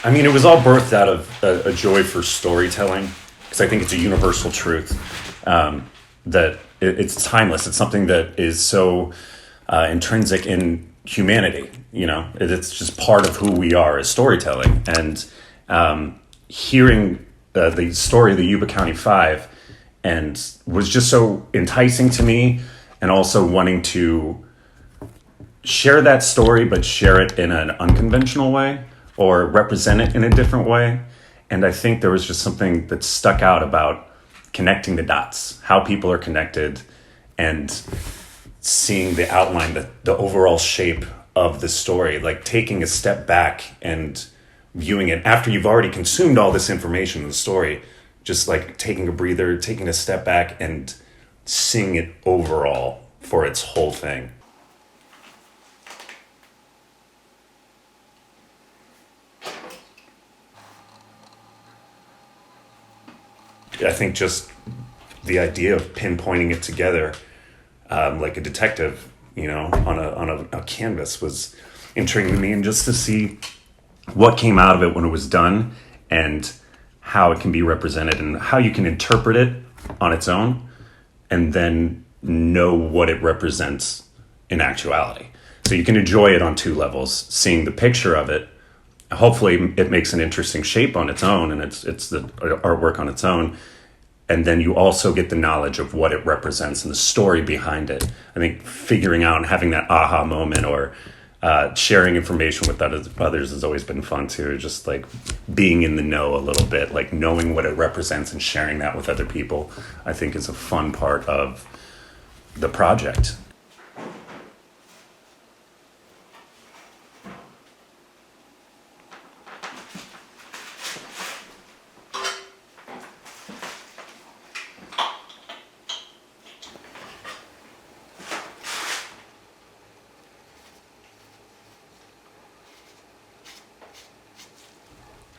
I mean, it was all birthed out of a joy for storytelling because I think it's a universal truth that it's timeless. It's something that is so intrinsic in humanity. You know, it's just part of who we are as storytelling. And hearing the story of the Yuba County Five and was just so enticing to me, and also wanting to share that story, but share it in an unconventional way or represent it in a different way. And I think there was just something that stuck out about connecting the dots, how people are connected, and seeing the outline, the overall shape of the story, like taking a step back and viewing it after you've already consumed all this information in the story, just like taking a breather, taking a step back and seeing it overall for its whole thing. I think just the idea of pinpointing it together, like a detective, you know, on a canvas was intriguing to me, and just to see what came out of it when it was done and how it can be represented and how you can interpret it on its own and then know what it represents in actuality. So you can enjoy it on two levels, seeing the picture of it. Hopefully it makes an interesting shape on its own, and it's the artwork on its own. And then you also get the knowledge of what it represents and the story behind it. I think figuring out and having that aha moment, or sharing information with others has always been fun too. Just like being in the know a little bit, like knowing what it represents and sharing that with other people, I think is a fun part of the project.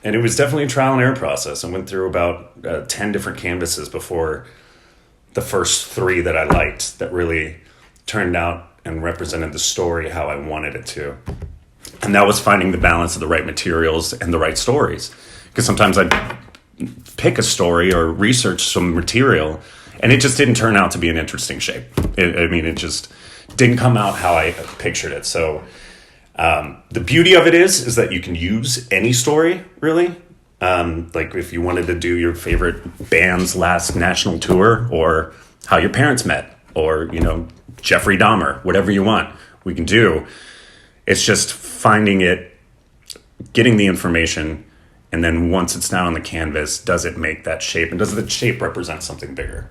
And it was definitely a trial and error process. I went through about 10 different canvases before the first three that I liked, that really turned out and represented the story how I wanted it to. And that was finding the balance of the right materials and the right stories. Because sometimes I'd pick a story or research some material, and it just didn't turn out to be an interesting shape. It just didn't come out how I pictured it. So the beauty of it is that you can use any story, really. Like if you wanted to do your favorite band's last national tour, or how your parents met, or, you know, Jeffrey Dahmer, whatever you want, we can do. It's just finding it, getting the information, and then once it's down on the canvas, does it make that shape, and does the shape represent something bigger?